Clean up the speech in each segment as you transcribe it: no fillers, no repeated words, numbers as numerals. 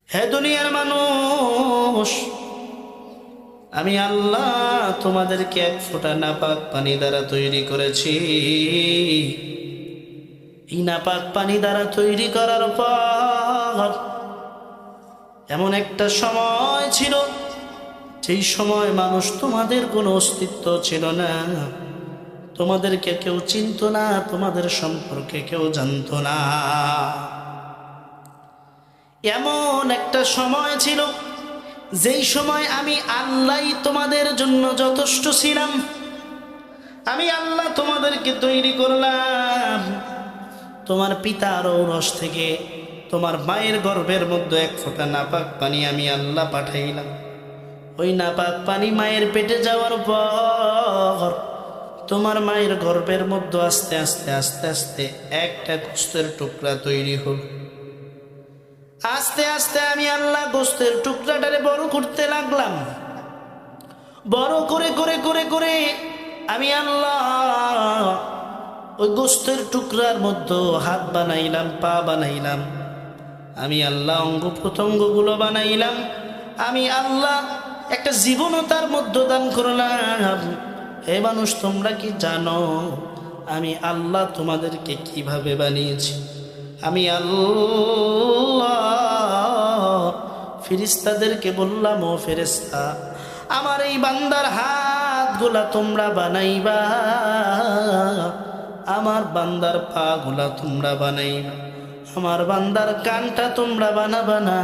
হে দুনিয়ার মানুষ, আমি আল্লাহ তোমাদেরকে এক ফোঁটা নাপাক পানি দ্বারা তৈরি করেছি। এই নাপাক পানি দ্বারা তৈরি করার পর এমন একটা সময় ছিল, যেই সময় মানুষ তোমাদের কোনো অস্তিত্ব ছিল না, তোমাদেরকে কেউ চিনত না, তোমাদের সম্পর্কে কেউ জানত না। এমন একটা সময় ছিল যেই সময় আমি আল্লাহ তোমাদের জন্য যথেষ্ট ছিলাম। আমি আল্লাহ তোমাদেরকে তৈরি করলাম। তোমার পিতার ঔরস থেকে, তোমার মায়ের গর্ভের মধ্যে এক ফোঁটা নাপাক পানি আমি আল্লাহ পাঠাইলাম। ওই নাপাক পানি মায়ের পেটে যাওয়ার পর তোমার মায়ের গর্ভের মধ্যে আস্তে আস্তে আস্তে আস্তে একটা গোস্তের টুকরা তৈরি হল। আস্তে আস্তে আমি আল্লাহ গোস্তের টুকরাটারে বড় করতে লাগলাম। বড় করে করে করে করে আমি আল্লাহ ওই গোস্তের টুকরার মধ্যে হাত বানাইলাম, পা বানাইলাম। আমি আল্লাহ অঙ্গ প্রত্যঙ্গগুলো বানাইলাম। আমি আল্লাহ একটা জীবনতার মধ্যে দান করলাম। হে মানুষ, তোমরা কি জানো আমি আল্লাহ তোমাদেরকে কিভাবে বানিয়েছি? আমি আল্লাহ ফেরেশতাদেরকে বললাম, ও ফেরেশতা, আমার এই বান্দার হাতগুলা তোমরা বানাইবা, আমার বান্দার পা গুলা তোমরা বানাইবা, আমার বান্দার কানটা তোমরা বানাবা না,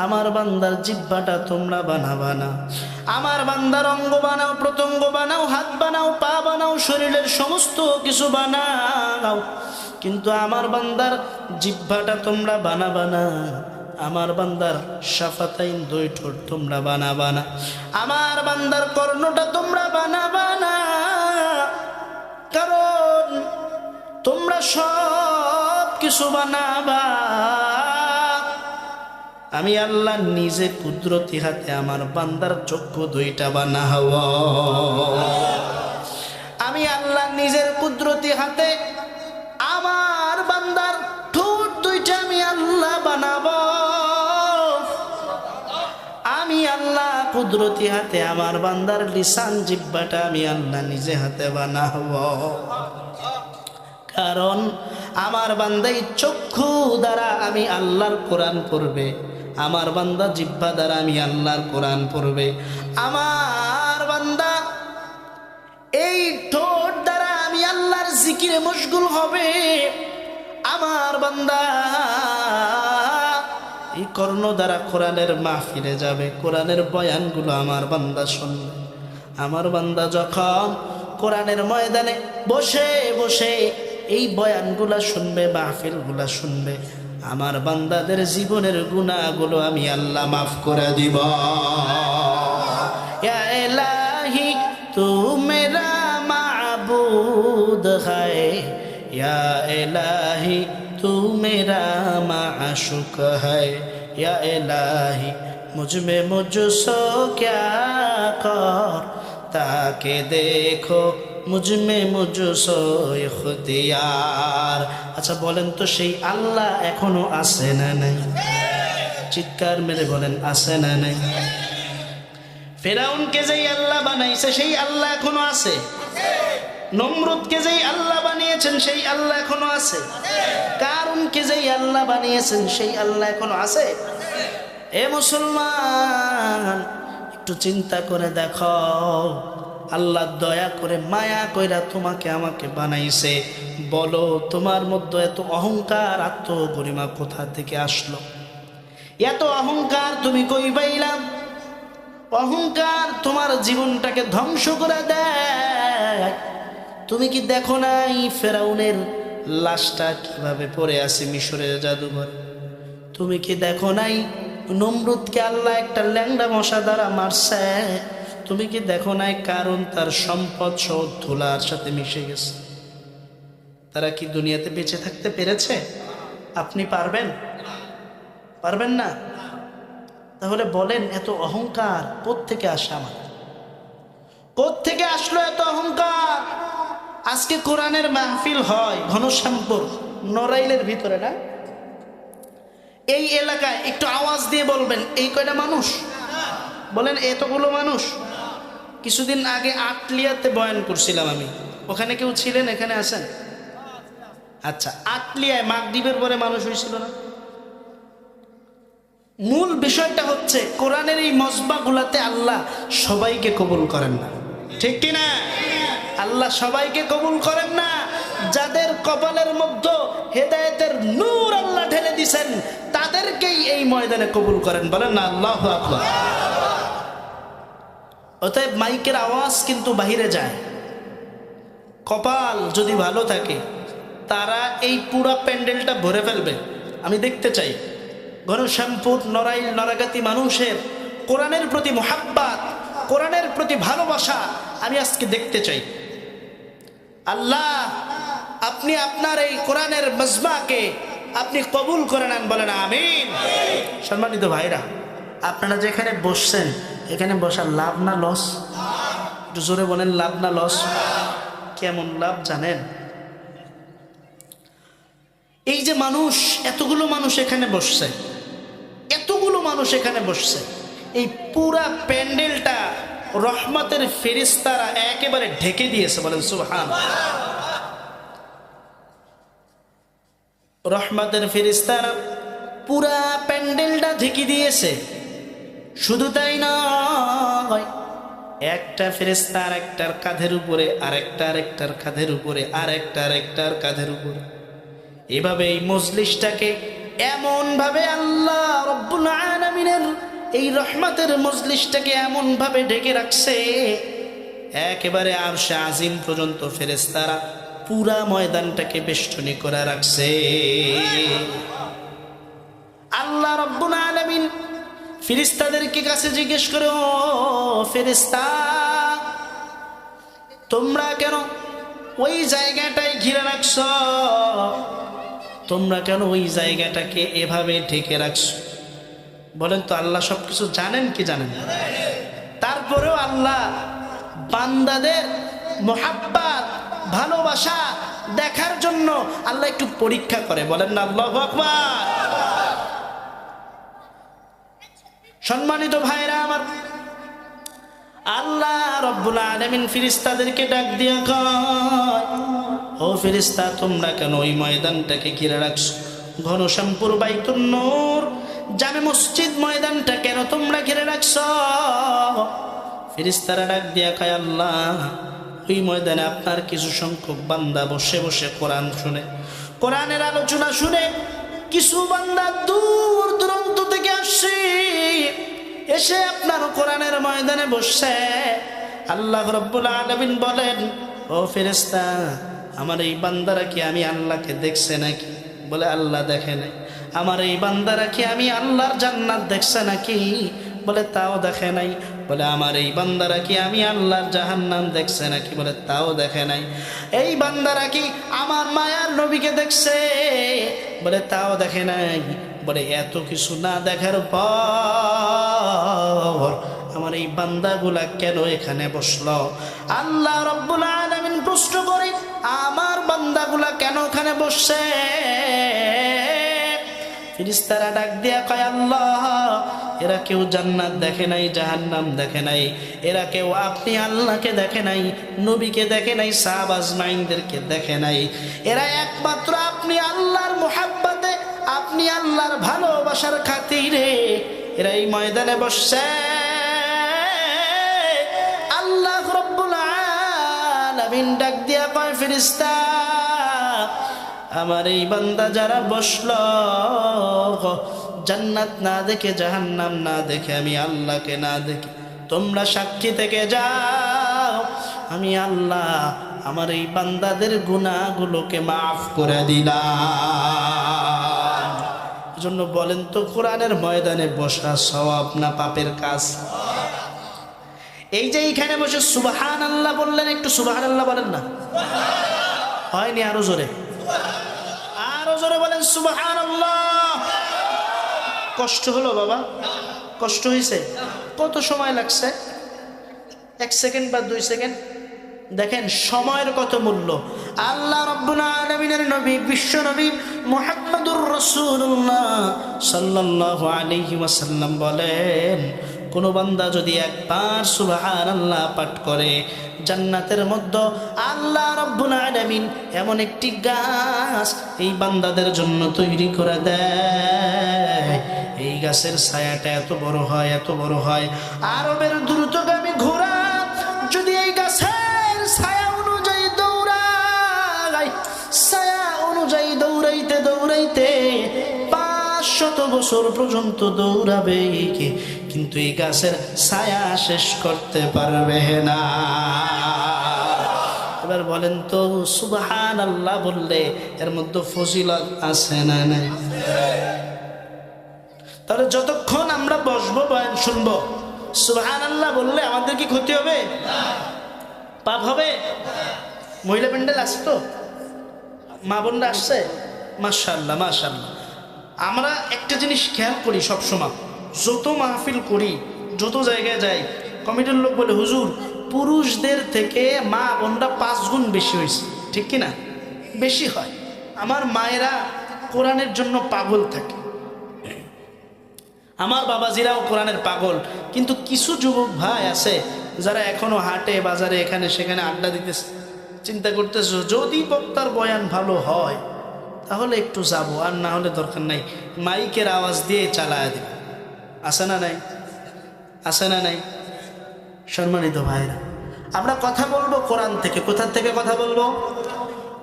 আমার বান্দার জিহ্বাটা তোমরা বানাবা না। আমার বান্দার অঙ্গ বানাও, প্রত্যঙ্গ বানাও, হাত বানাও, পা বানাও, শরীরের সমস্ত কিছু বানাও, কিন্তু আমার বান্দার জিহ্বাটা তোমরা বানাবা না, আমার বান্দার শাফাতাইন দুই ঠোঁট তোমরা বানাবা না, আমার বান্দার কর্ণটা তোমরা বানাবা না। কারণ তোমরা সব কিছু বানাবা, আমি আল্লাহ নিজে কুদরতি হাতে আমার বান্দার চক্ষু দুইটা বানাবো। আমি আল্লাহ নিজের কুদরতি হাতে আমার বান্দার ঠোঁট দুইটা আমি আল্লাহ বানাবো। আমি আল্লাহ কুদরতি হাতে আমার বান্দার লিসান জিহ্বাটা আমি আল্লাহ নিজে হাতে বানাবো। কারণ আমার বান্দাই চক্ষু দ্বারা আমি আল্লাহর কোরআন পড়বে, আমার বান্দা জিহ্বা দ্বারা আমি আল্লাহর কোরআন পড়বে, আমার বান্দা এই ঠোঁট দ্বারা আমি আল্লাহর জিকিরে মশগুল হবে, আমার বান্দা এই কর্ণ দ্বারা কোরআনের মাহফিলে যাবে, কোরআনের বয়ানগুলো আমার বান্দা শুনবে। আমার বান্দা যখন কোরআনের ময়দানে বসে বসে এই বয়ানগুলা শুনবে, মাহফিলগুলা শুনবে, আমার বান্দাদের জীবনের গুনাহগুলো আমি আল্লাহ মাফ করে দিব। ইয়া ইলাহি তু মেরা মাবুদ হ্যায়, ইয়া ইলাহি তু মেরা মাশুক হ্যায়, ইয়া ইলাহি মুঝমে মুঝসো ক্যা কর তাকে দেখো মুঝমে মুঝসো ইখতিয়ার। আচ্ছা বলেন তো, সেই আল্লাহ এখনো আছে না নাই? চিৎকার মেরে বলেন, আছে না নাই? ফেরাউনকে যেই আল্লাহ বানাইছে সেই আল্লাহ এখনো আছে? নমরুদকে যেই আল্লাহ বানিয়েছেন সেই আল্লাহ এখনো আছে? কারুনকে যেই আল্লাহ বানিয়েছেন সেই আল্লাহ এখনো আছে? এ মুসলমান, একটু চিন্তা করে দেখো, আল্লাহ দয়া করে মায়া কইরা তোমাকে আমাকে বানাইছে। বলো, তোমার মধ্যে এত অহংকার, আত্মগরিমা কোথা থেকে আসলো? এত অহংকার তুমি কই পাইলাম? অহংকার তোমার জীবনটাকে ধ্বংস করে দেয়। তুমি কি দেখো নাই ফেরাউনের লাশটা কিভাবে পড়ে আছে মিশরের জাদুঘর? তুমি কি দেখো নাই নমরুদকে আল্লাহ একটা ল্যাংড়া মশা দ্বারা মারছে? তুমি কি দেখো নাই কারণ তার সম্পদ সহ ধুলার সাথে মিশে গেছে? তারা কি দুনিয়াতে বেঁচে থাকতে পেরেছে? আপনি পারবেন? পারবেন না? তাহলে বলেন, এত অহংকার কোত্থেকে আসে? আমার কোত্থেকে আসলো এত অহংকার? আজকে কোরআনের মাহফিল হয় ঘনশ্যামপুর নড়াইলের ভিতরে, না? এই এলাকায় একটু আওয়াজ দিয়ে বলবেন এই কয়টা মানুষ, বলেন এতগুলো মানুষ। কিছুদিন আগে আটলিয়াতে বয়ান করছিলাম আমি, ওখানে কেউ ছিলেন? এখানে আছেন? আচ্ছা, আটলিয়ায় মাগরিবের পরে মানুষ হয়েছিল না? মূল বিষয়টা হচ্ছে কোরআনের এই মজবাগুলাতে আল্লাহ সবাইকে কবুল করেন না, ঠিক কিনা? আল্লাহ সবাইকে কবুল করেন না। যাদের কপালের মধ্যে হেদায়েতের নূর আল্লাহ ঢেলে দিয়েছেন তাদেরকেই এই ময়দানে কবুল করেন, বলেন না আল্লাহু আকবার। অতএব মাইকের আওয়াজ কিন্তু বাহিরে যায়। কপাল যদি ভালো থাকে তারা এই পুরা প্যান্ডেলটা ভরে ফেলবে। আমি দেখতে চাই ঘনশ্যামপুর, নড়াইল, নড়াগাতি মানুষের কোরআনের প্রতি মোহাব্বত, কোরআনের প্রতি ভালোবাসা আমি আজকে দেখতে চাই। আল্লাহ আপনি আপনার এই কোরআনের মজমাকে আপনি কবুল করে নেন, বলেন আমিন। সম্মানিত ভাইরা, আপনারা যেখানে বসছেন এখানে বসার লাভ না লস? একটু জোরে বলেন, লাভ না লস? কেমন লাভ জানেন? এই যে মানুষ, এতগুলো মানুষ এখানে বসছে, এতগুলো মানুষ এখানে বসছে, এই পুরা প্যান্ডেলটা রহমতের ফেরেশতারা একেবারে ঢেকে দিয়েছে, বলেন সুবহানাল্লাহ। রহমতের ফেরেশতারা পুরা প্যান্ডেলটা ঢেকে দিয়েছে। শুধু তাই নয়, একটা ফেরেশতা আরেকটার কাঁধের উপরে, আরেকটার কাঁধের উপরে, আরেকটার কাঁধের উপরে, এভাবে এই মজলিসটাকে এমন ভাবে আল্লাহ রব্বুল আলামিনের এই রহমতের মজলিসটাকে এমন ভাবে ঢেকে রাখছে, একেবারে আরশে আজিম পর্যন্ত ফেরেশতারা পুরা ময়দানটাকে বেষ্টনী করে রাখছে। আল্লাহ রব্বুল আলামিন ফেরেশতাদেরকে কাছে জিজ্ঞেস করে, ও ফেরেশতা, তোমরা কেন ওই জায়গাটায় ঘিরে রাখছ? তোমরা কেন ওই জায়গাটাকে এভাবে ঢেকে রাখছো? বলেন তো, আল্লাহ সবকিছু জানেন কি জানেন? তারপরেও আল্লাহ বান্দাদের মোহাব্বত, ভালোবাসা দেখার জন্য আল্লাহ একটু পরীক্ষা করে, বলেন না আল্লাহু আকবার। সম্মানিত ভাইরা আমার, আল্লাহ রব্বুল আলামিন ফেরেশতাদেরকে ডাক দিয়ে কয়, ও ফেরেশতা, তোমরা কেন ওই ময়দানটাকে ঘিরে রাখছো? ঘনশ্যামপুর বাইতুন নূর জামে মসজিদ ময়দানটা কেন তোমরা ঘিরে রাখছো? ফেরেশতারা ডাক দিয়ে কয়, আল্লাহ ওই ময়দানে আপনার কিছু সংখ্যক বান্দা বসে বসে কোরআন শুনে, কোরআনের আলোচনা শুনে, কিছু বান্দা দূর দূরান্ত থেকে আসছে, এসে আপনার কোরআনের ময়দানে বসছে। আল্লাহ রাব্বুল আলামিন বলেন, ও ফেরেশতা, আমার এই বান্দারা কি আমি আল্লাহকে দেখছে নাকি? বলে আল্লাহ দেখে নাই। আমার এই বান্দারা কি আমি আল্লাহর জান্নাত দেখছে নাকি? বলে তাও দেখে নাই। বলে আমার এই বান্দারা কি আমি আল্লাহর জাহান্নাম দেখছে নাকি? বলে তাও দেখে নাই। এই বান্দারা কি আমার মায়ার নবীকে দেখছে? বলে তাও দেখে নাই। বলে এত কিছু না দেখার পর আমার এই বান্দাগুলা কেন এখানে বসলো? আল্লাহ রাব্বুল আলামিন প্রশ্ন করে, আমার বান্দাগুলা কেন ওখানে বসছে? ফেরেশতারা ডাক দিয়া কয়, আল্লাহ এরা কেউ জান্নাত দেখে নাই, জাহান্নাম দেখে নাই, এরা কেউ আপনি আল্লাহকে দেখে নাই, নবীকে দেখে নাই, সাহাবা আজমাইনদেরকে দেখে নাই। এরা একমাত্র আপনি আল্লাহর মুহাব্বতে, আপনি আল্লাহর ভালোবাসার খাতিরে এরা এই ময়দানে বসছে। আল্লাহ রাব্বুল আলামিন ডাক দিয়া কয়, ফেরেশতা, আমার এই বান্দা যারা বসলো জান্নাত না দেখে, জাহান্নাম না দেখে, আমি আল্লাহকে না দেখে, তোমরা সাক্ষী থেকে যাও, আমি আল্লাহ আমার এই বান্দাদের গুনাহগুলোকে মাফ করে দিলাম। এজন্য বলেন তো, কোরআনের ময়দানে বসা সওয়াব না পাপের কাজ? এই যে এইখানে বসে সুবহানাল্লাহ বললেন, একটু সুবহানাল্লাহ বলেন না? হয়নি? আরো জোরে, আরো জোরে বলেন সুবহানাল্লাহ। কষ্ট হলো বাবা? কষ্ট হয়েছে? কত সময় লাগছে? 1 সেকেন্ড বা 2 সেকেন্ড? দেখেন সময়ের কত মূল্য। আল্লাহ রাব্বুল আলামিনের নবী, বিশ্ব নবী মুহাম্মাদুর রাসূলুল্লাহ সাল্লাল্লাহু আলাইহি ওয়াসাল্লাম বলেন, কোন বান্দা যদি একবার সুবহানাল্লাহ পাঠ করে, জান্নাতের মধ্যে আল্লাহ রাব্বুল আলামিন এমন একটি গাছ এই বান্দাদের জন্য তৈরি করে দেয়। এই গাছের ছায়াটা এত বড় হয়, এত বড় হয়, আরবের দ্রুতগামী ঘোড়া যদি এই গাছের ছায়া অনুযায়ী দৌড়ায়, ছায়া অনুযায়ী দৌড়াইতে দৌড়াইতে 500 বছর পর্যন্ত দৌড়াবে, কিন্তু এই গাছের ছায়া শেষ করতে পারবে না। এবার বলেন তো সুবহানাল্লাহ বললে এর মধ্যে ফজিলত আছে না নাই? তাহলে যতক্ষণ আমরা বসবো বয়ান শুনবো, সুবহানাল্লাহ বললে আমাদের কি ক্ষতি হবে? পাপ হবে? মহিলা প্যান্ডেল আসছে তো, মা বোনরা আসছে, মাশাআল্লাহ মাশাআল্লাহ। আমরা একটা জিনিস খেয়াল করি সবসময়, যত মাহফিল করি, যত জায়গায় যাই, কমিটির লোক বলে হুজুর পুরুষদের থেকে মা বোনরা 5 গুণ বেশি হয়েছে, ঠিক কিনা? বেশি হয়। আমার মায়েরা কোরআনের জন্য পাগল থাকে, আমার বাবাজিরাও কোরআনের পাগল, কিন্তু কিছু যুবক ভাই আছে যারা এখনো হাটে বাজারে এখানে সেখানে আড্ডা দিতেছে, চিন্তা করতেছে যদি বক্তার বয়ান ভালো হয় তাহলে একটু যাব, আর না হলে দরকার নাই, মাইকের আওয়াজ দিয়ে চালায় দেবে। আছে না নাই? আছে না নাই? সম্মানিত ভাইরা, আমরা কথা বলবো কোরআন থেকে। কোথা থেকে কথা বলবো?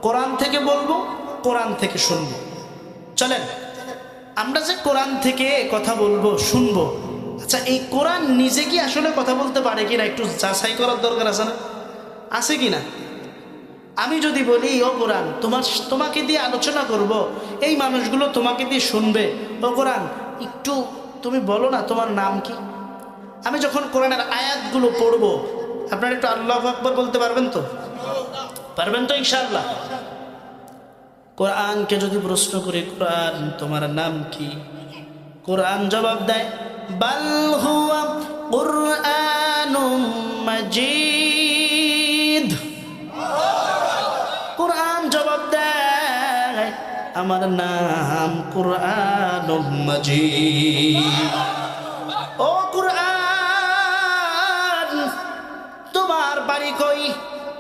কোরআন থেকে বলবো, কোরআন থেকে শুনবো। চলেন আমরা যে কোরআন থেকে কথা বলবো শুনবো, আচ্ছা এই কোরআন নিজে কি আসলে কথা বলতে পারে কিনা একটু যাচাই করার দরকার আছে না? আছে কিনা? আমি যদি বলি ও কোরআন তোমাকে দিয়ে আলোচনা করব, এই মানুষগুলো তোমাকে দিয়ে শুনবে, ও কোরআন একটু তুমি বলো না তোমার নাম কি? আমি যখন কোরআনের আয়াতগুলো পড়বো, আপনারা একটু আল্লাহু আকবার বলতে পারবেন তো? পারবেন তো ইনশাআল্লাহ? কোরআনকে যদি প্রশ্ন করি, কোরআন তোমার নাম কি? কোরআন জবাব দেয় বাল হুয়া কুরআনুম মাজিদ। কোরআন জবাব দেয় আমার নাম কুরআনুম মাজিদ। ও কুরআন তোমার বাড়ি কই?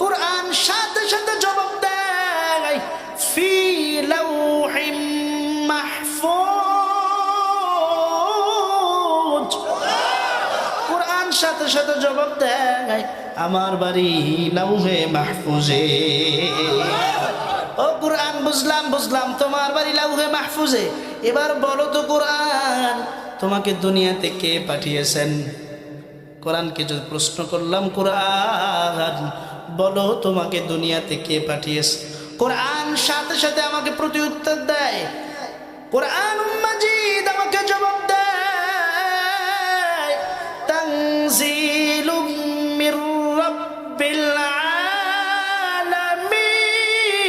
কোরআন সাথে সাথে জবাব দেয় ফি লাউহিম মাহফুজ। কোরআন সাথে সাথে জবাব দেয় আমার বাড়ি লাউহে মাহফুজে। ও কোরআন বুঝলাম বুঝলাম তোমার বাড়ি লাউহে মাহফুজে। এবার বলো তো কোরআন তোমাকে দুনিয়াতে কে পাঠিয়েছেন? কোরআনকে যদি প্রশ্ন করলাম, কোরআন বলো তোমাকে দুনিয়াতে কে পাঠিয়েছে? কোরআন সাথে সাথে আমাকে প্রতিউত্তর দেয় কোরআন মাজিদ আমাকে জবাব দেয় তানজিলুম মির রাব্বিল আলামিন।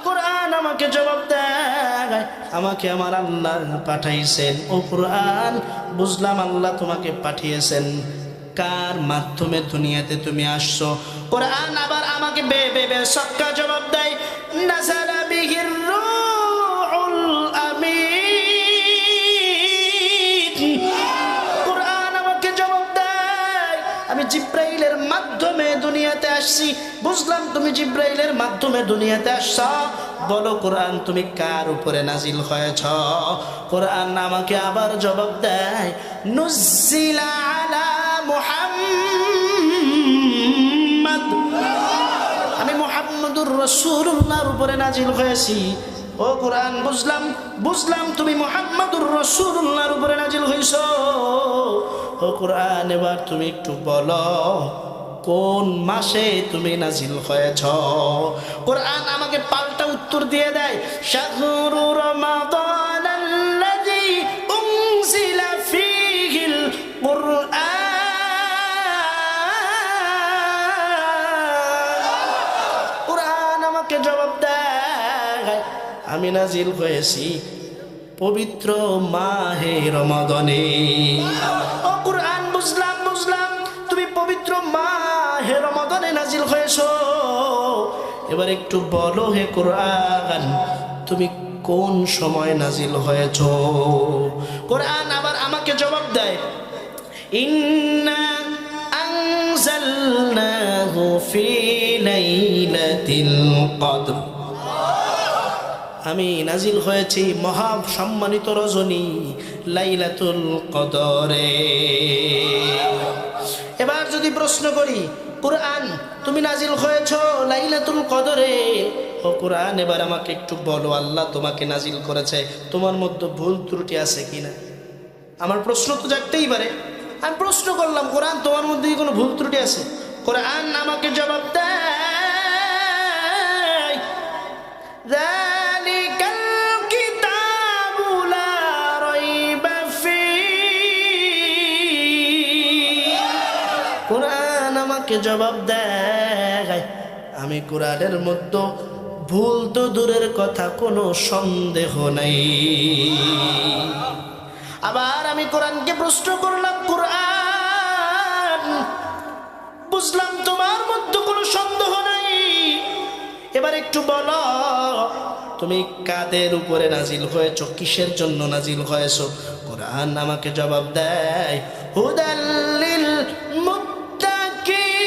কোরআন আমাকে জবাব দেয় আমাকে আমার আল্লাহ পাঠাইছেন। ও কোরআন বুঝলাম আল্লাহ তোমাকে পাঠিয়েছেন, কার মাধ্যমে দুনিয়াতে তুমি আসছো? কোরআন আবার আমাকে বে বে বে সক্কা জবাব দেয় নাযালা বিহির রূহুল আমিন। কোরআন আমাকে জবাব দেয় আমি জিব্রাইলের মাধ্যমে দুনিয়াতে আসছি। বুঝলাম তুমি জিব্রাইলের মাধ্যমে দুনিয়াতে আসছো, বলো কোরআন তুমি কার উপরে নাজিল হয়েছ? কোরআন আমাকে আবার জবাব দেয় নুজ্জিলা আলা মুহাম্মদ, আমি মুহাম্মদুর রাসূলুল্লাহর উপরে নাজিল হয়েছি। ও কোরআন বুঝলাম বুঝলাম তুমি মুহাম্মদুর রাসূলুল্লাহর উপরে নাজিল হইছো। ও কোরআন এবার তুমি একটু বলো কোন মাসে তুমি নাজিল হয়েছ? কোরআন আমাকে পাল্টা উত্তর দিয়ে দেয় শাহরু রমাদান আল্লাযী উনজিলা ফীহিল কুরআন। কোরআন আমাকে জবাব দেয় আমি নাজিল হয়েছি পবিত্র মাহে রমাদানে। ও কোরআন বুঝলাম বুঝলাম তুমি পবিত্র মাহে রমাদানে নাজিল হয়েছো। এবার একটু বলো হে কোরআন, তুমি কোন সময় নাজিল হয়েছ? কোরআন আবার আমাকে জবাব দেয়, ইন্না আনজালনাহু ফি লাইলাতিল কদর, আমি নাজিল হয়েছি মহা সম্মানিত রজনী লাইলাতুল কদরে। এবার যদি প্রশ্ন করি, কোরআন তুমি নাজিল হয়েছ লাইলাতুল কদরে, ও কোরআন এবার আমাকে একটু বলো, আল্লাহ তোমাকে নাজিল করেছে, তোমার মধ্যে ভুল ত্রুটি আছে কিনা? আমার প্রশ্ন তো জাগতেই পারে। আমি প্রশ্ন করলাম, কোরআন তোমার মধ্যে কি কোনো ভুল ত্রুটি আছে? কোরআন আমাকে জবাব দেয়, যালিকাল কিতাবু লা রাইবা ফীহি। কোরআন আমাকে জবাব দেয়, আমি কোরআনের মধ্যে ভুল তো দূরের কথা, কোনো সন্দেহ নাই। আবার আমি কোরআনকে প্রশ্ন করলাম, কোরআন বুঝলাম তোমার মধ্যে কোনো সন্দেহ নাই, এবার একটু বলো তুমি কাদের উপরে নাজিল হয়েছ, কিসের জন্য নাজিল হয়েছ? কোরআন আমাকে জবাব দেয়, হুদাল্লিল মুত্তাকিন।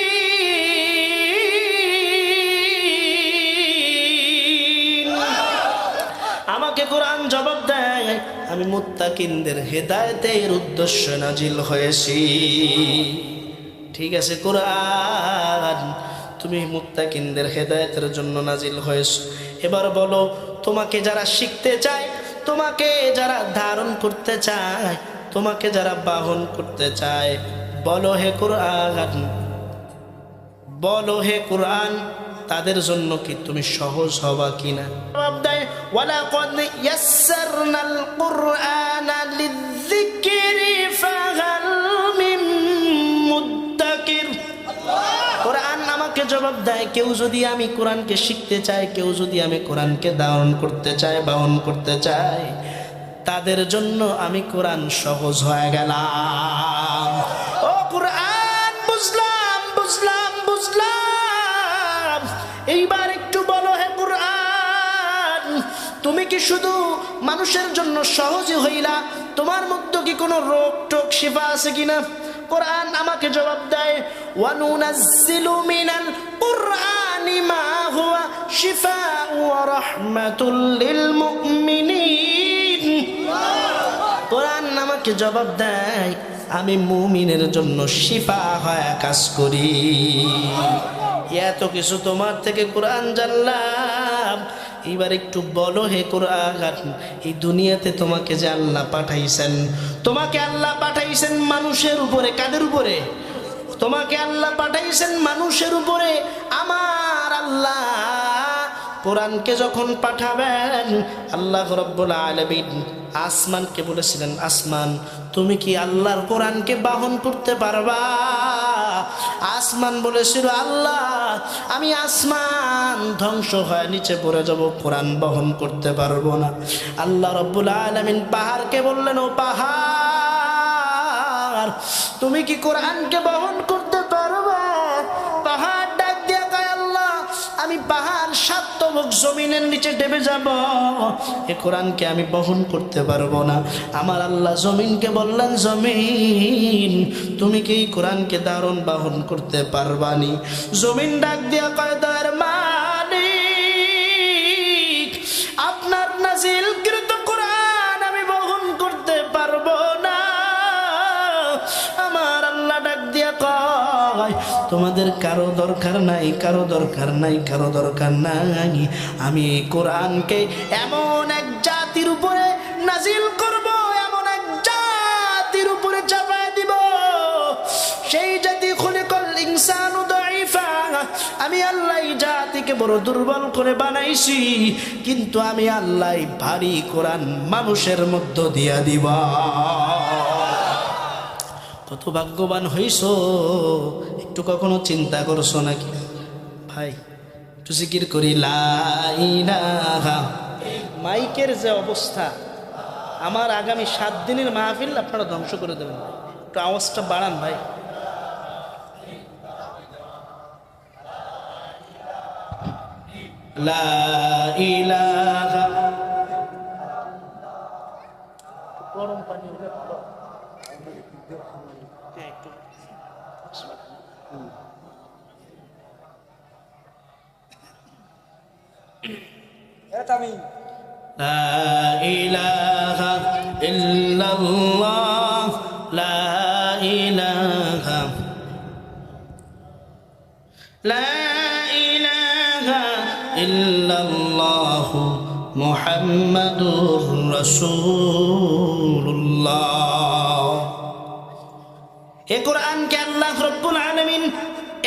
আমাকে কোরআন জবাব দেয়, আমি মুত্তাকিনদের হেদায়েতের উদ্দেশ্যে নাজিল হয়েছি। ঠিক আছে কোরআন, তুমি মুত্তাকিনদের হেদায়েতের জন্য নাজিল হয়েছো। এবার বলো, তোমাকে যারা শিখতে চায়, তোমাকে যারা ধারণ করতে চায়, তোমাকে যারা বাহন করতে চায়, বলো হে কোরআন, বলো হে কোরআন, তাদের জন্য কি তুমি সহজ হবা কিনা? জবাব দেয়, ওয়ালাকাদ ইয়াসসারনাল কুরআনা লিযিকরি ফাহাল মিন মুদ্দাকির। কোরআন আমাকে জবাব দেয়, কেউ যদি আমি কোরআনকে শিখতে চায়, কেউ যদি আমি কোরআনকে ধারণ করতে চায়, বাহন করতে চায়, তাদের জন্য আমি কোরআন সহজ হয়ে গেলাম। ও কোরআন, বুঝলাম বুঝলাম বুঝলাম। এইবার একটু বলো হে কোরআন, তুমি কি শুধু মানুষের জন্য সহজই হইলা? তোমার মধ্যে কি কোনো রোগ টোক শিফা আছে কিনা? কোরআন আমাকে জবাব দেয়, ওয়ানুনাজ্জিলু মিনাল কুরআনি মা হুয়া শিফাউ ওয়া রাহমাতুল লিল মুমিনিন। কোরআন আমাকে জবাব দেয়, আমি মুমিনের জন্য শিফা হয়ে কাজ করি। এত কিছু তোমার থেকে কোরআন জানলাম, এবার একটু বলো হে কোরআন, এই দুনিয়াতে তোমাকে যে আল্লাহ পাঠাইছেন, তোমাকে আল্লাহ পাঠাইছেন মানুষের উপরে। কাদের উপরে? তোমাকে আল্লাহ পাঠাইছেন মানুষের উপরে। আমার আল্লাহ কোরআনকে যখন পাঠাবেন, আল্লাহ রাব্বুল আলামিন আসমানকে বলেছিলেন, আসমান তুমি কি আল্লাহর কোরআনকে বাহন করতে পারবা? আসমান বলেছিল, আল্লাহ আমি আসমান ধ্বংস হয়ে নিচে পড়ে যাব, কোরআন বহন করতে পারবো না। আল্লাহ রাব্বুল আলামিন পাহাড়কে বললেন, ও পাহাড় তুমি কি কোরআনকে বহন করতে পারবা? পাহাড় ডাক দিয়া কয়, আল্লাহ আমি পাহাড় 7 তবক জমিনের নিচে ডেবে যাব, এ কোরআনকে আমি বহন করতে পারবো না। আমার আল্লাহ জমিনকে বললেন, জমিন তুমি কি এই কোরআনকে ধারণ বাহন করতে পারবানি? জমিন ডাক দিয়া কয়, দয়ার মালিক আপনার নাজিলকৃত কোরআন আমি বহন করতে পারবো না। আমার আল্লাহ ডাক দিয়া কয়, তোমাদের কারো দরকার নাই, কারো দরকার নাই, কারো দরকার নাই। আমি এই কোরআনকে এমন এক জাতির উপরে নাজিল করব, এমন এক জাতির উপরে চাপায় দিব, সেই জাতি খুলিকাল ইনসানু দাঈফা। আমি আল্লাহ জাতিকে বড় দুর্বল করে বানাইছি, কিন্তু আমি আল্লাহ ভারী কোরআন মানুষের মধ্য দিয়া দিব। কত ভাগ্যবান হইছো, একটু কখনো চিন্তা করছো নাকি? ভাই একটু জিকির করি, লা ইলাহা। মাইকের যে অবস্থা, আমার আগামী 7 দিনের মাহফিল আপনারা ধ্বংস করে দেবেন। একটু আওয়াজটা বাড়ান ভাই। লা ইলাহা গরম পানি হলে ভালো। হ্যাঁ, একটু। লা ইলাহা ইল্লাল্লাহ লা ইলাহা লা ইলাহা ইল্লাল্লাহ মুহাম্মাদুর রাসূলুল্লাহ। এ কোরআনকে আল্লাহ রাব্বুল আলামিন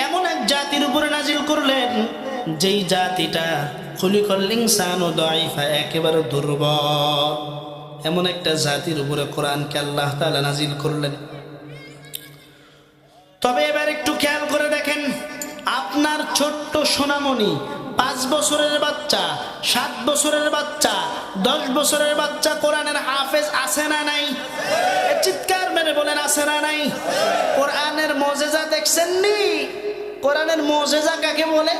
এমন এক জাতির উপরে নাজিল করলেন যেই জাতিটা খুলিকাল ইনসানু দাঈফা, একেবারে দুর্বল। এমন একটা জাতির উপরে কোরআনকে আল্লাহ তাআলা নাজিল করলেন। তবে এবার একটু খেয়াল করে দেখেন, আপনার ছোট্ট সোনামণি 5 বছরের বাচ্চা, 7 বছরের বাচ্চা, 10 বছরের বাচ্চা কোরআনের হাফেজ আছে না নাই? চিৎকার মেরে বলেন আছে না নাই? কোরআনের মুজিজা দেখছেন নি? কোরআনের মুজিজা কাকে বলে?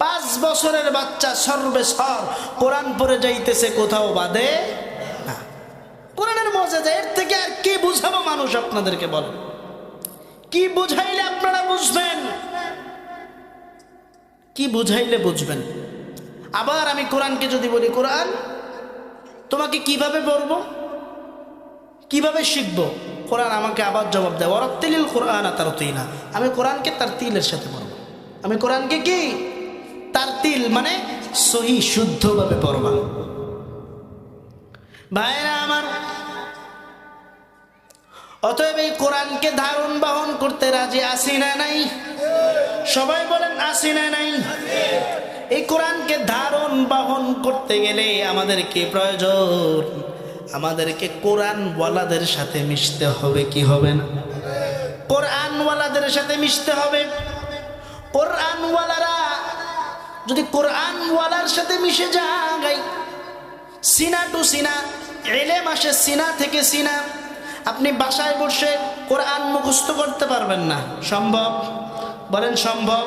5 বছরের বাচ্চা সর্বেসর কোরআন পড়ে যাইতেছে, কোথাও বাদে না। কোরআনের মুজিজা, এর থেকে আর কি বুঝাবো মানুষ আপনাদেরকে? বলেন, কি বুঝাইলে আপনারা বুঝবেন? কি বুঝাইলে বুঝবেন? আবার আমি কোরআনকে যদি বলি, কোরআন তোমাকে কিভাবে পড়বো, কিভাবে শিখবো, কোরআন আমাকে আবার জবাব দেয়, ওয়ারাত্তিলিল কোরআন তারতিলা। আমি কোরআনকে তারতিলের সাথে পড়বো। আমি কোরআনকে কি তারতিল মানে সহি শুদ্ধভাবে পড়বা। ভাইরা আমার, অতএব এই কোরআনকে ধারণ বহন করতে রাজি আছি না নাই? সবাই বলেন আছি না নাই? এই কোরআনকে ধারণ বহন করতে গেলে আমাদের কি প্রয়োজন? আমাদেরকে কোরআনওয়ালাদের সাথে মিশতে হবে, কি হবে না? কোরআনওয়ালাদের সাথে মিশতে হবে। কোরআনওয়ালারা যদি কোরআনওয়ালার সাথে মিশে যায়, সিনা টু সিনা ইলম আসে, সিনা থেকে সিনা। আপনি বাসায় বসে কোরআন মুখস্থ করতে পারবেন না, সম্ভব? বলেন সম্ভব?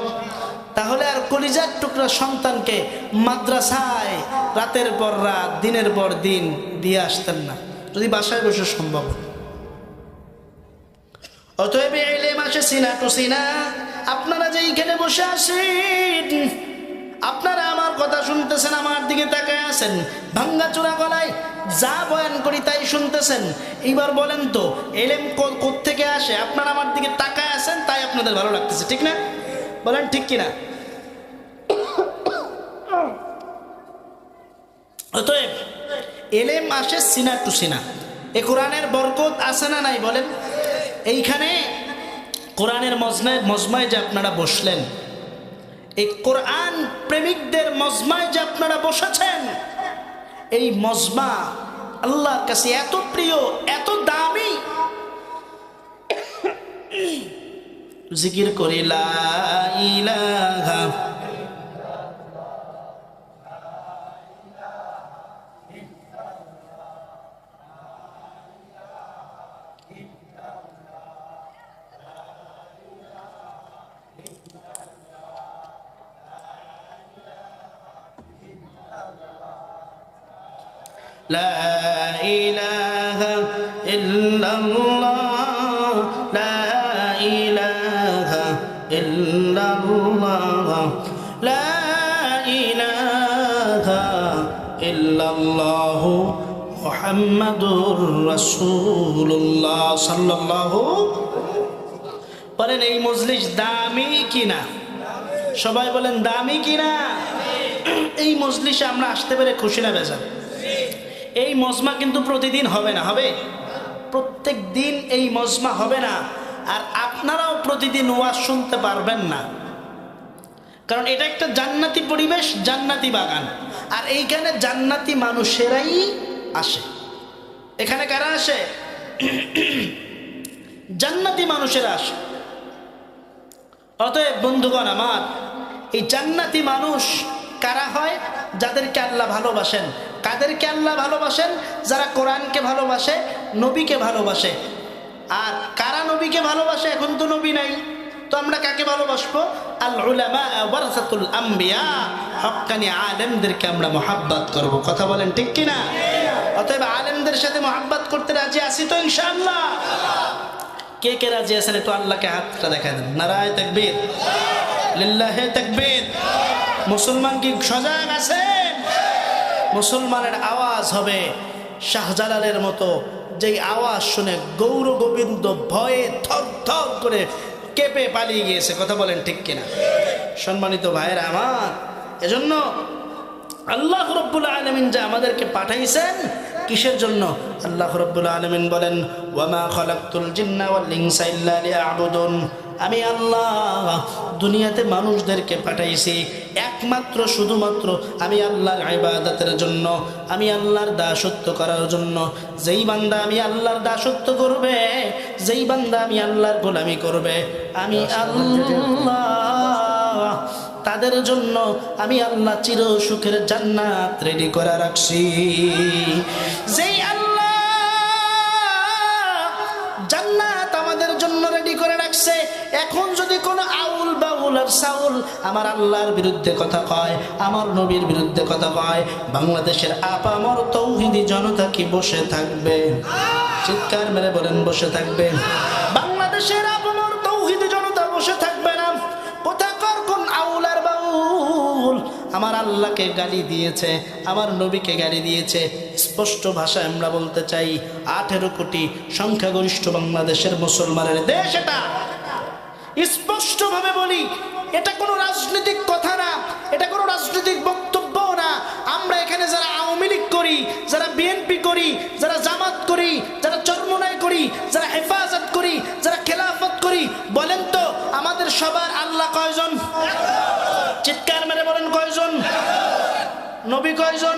তাহলে আর কলিজার টুকরা সন্তানকে মাদ্রাসায় রাতের পর রাত, দিনের পর দিন দিয়ে আসতেন না, যদি বাসায় বসে সম্ভব। অতএব ইলম আসে সিনা টু সিনা। আপনারা যে এইখানে বসে আছেন, আপনারা আমার কথা শুনতেছেন, আমার দিকে তাকায় আছেন, ভাঙ্গাচোরা গলায় যা বয়ান করি তাই শুনতেছেন। এইবার বলেন তো, ইলম কোত্থেকে আসে? আপনারা আমার দিকে তাকায় আছেন তাই আপনাদের ভালো লাগতেছে, ঠিক না? বলেন ঠিক কিনা? অতএব ইলম আসে সিনা টু সিনা। এ কোরআনের বরকত আছে না নাই? বলেন। এইখানে কোরআনের মজমায় যে আপনারা বসলেন, এই কোরআন প্রেমিকদের মজমায় যে আপনারা বসেছেন, এই মজমা আল্লাহর কাছে এত প্রিয়, এত দামি। জিকির করি লা ইলাহা لا إله إلا الله لا إله إلا الله لا إله إلا الله محمد رسول الله صلى الله। বলেন এই মজলিস দামি কিনা? সবাই বলেন দামি কিনা? এই মজলিসে আমরা আসতে পেরে খুশি না বেজার? এই মজমা কিন্তু প্রতিদিন হবে না, হবে? প্রত্যেক দিন এই মজমা হবে না। আর আপনারাও প্রতিদিন ওয়াজ শুনতে পারবেন না, কারণ এটা একটা জান্নাতি পরিবেশ, জান্নাতি বাগান। আর এইখানে জান্নাতি মানুষেরাই আসে। এখানে কারা আসে? জান্নাতি মানুষেরা আসে। অতএব বন্ধুগণ আমার, এই জান্নাতি মানুষ কারা হয়? যাদেরকে আল্লাহ ভালোবাসেন। কাদেরকে আল্লাহ ভালোবাসেন? যারা কোরআনকে ভালোবাসে, নবীকে ভালোবাসে। আর কারা নবীকে ভালোবাসে? এখন তো নবী নাই, তো আমরা কাকে ভালোবাসবো? আল উলামা ওয়ারাসাতুল আম্বিয়া। হক্কানি আলেমদেরকে আমরা মোহাব্বত করব। কথা বলেন ঠিক কিনা? অতএব আলেমদের সাথে মোহাব্বত করতে রাজি আছি তো ইনশাআল্লাহ? কে কে রাজি আছেন একটু আল্লাহকে হাতটা দেখায় দেন। নারায়ে তাকবীর, লিল্লাহি তাকবীর। মুসলমান কি সজাগ আছেন? মুসলমানের আওয়াজ হবে শাহজালালের মতো, যেই আওয়াজ শুনে গৌর গোবিন্দ ভয়ে থর থর করে কেঁপে পালিয়ে গিয়েছে। কথা বলেন ঠিক কিনা? সম্মানিত ভাইরা আমার, এজন্য আল্লাহ রাব্বুল আলামিন যে আমাদেরকে পাঠাইছেন কিসের জন্য? আল্লাহ রাব্বুল আলামিন বলেন, ওয়ামা খালাকতুল জিন্না ওয়াল ইনসা ইল্লা লিয়াবুদুন। আমি আল্লাহ দুনিয়াতে মানুষদেরকে পাঠাইছি একমাত্র শুধুমাত্র আমি আল্লাহর ইবাদতের জন্য, আমি আল্লাহর দাসত্ব করার জন্য। যেই বান্দা আমি আল্লাহর দাসত্ব করবে, যেই বান্দা আমি আল্লাহর গোলামি করবে, আমি আল্লাহ তাদের জন্য আমি আল্লাহ চির সুখের জান্নাত রেডি করে রাখছি। যেই আল্লাহ জান্নাত আমাদের জন্য রেডি করে রাখছে, এখন যদি কোনো আউল বাউল আর সাউল আমার আল্লাহর বিরুদ্ধে কথা কয়, আমার নবীর বিরুদ্ধে কথা কয়, বাংলাদেশের আপামর তৌহিদি জনতা কি বসে থাকবে? চিৎকার মেরে বলেন বসে থাকবে? বাংলাদেশের আপামর তৌহিদি জনতা বসে থাকবে না। কোথাকার কোন আউল আর বাউল আমার আল্লাহকে গালি দিয়েছে, আমার নবীকে গালি দিয়েছে। স্পষ্ট ভাষায় আমরা বলতে চাই, 18 কোটি সংখ্যাগরিষ্ঠ বাংলাদেশের মুসলমানের দেশ এটা। স্পষ্টভাবে বলি, এটা কোনো রাজনৈতিক কথা না, এটা কোনো রাজনৈতিক বক্তব্য না। আমরা এখানে যারা আওয়ামী লীগ করি, যারা বিএনপি করি, যারা জামাত করি, যারা চরমোনাই করি, যারা হেফাজত করি, যারা খেলাফত করি, বলেন তো আমাদের সবার আল্লাহ কয়জন? চিৎকার মেরে বলেন কয়জন? নবী কয়জন?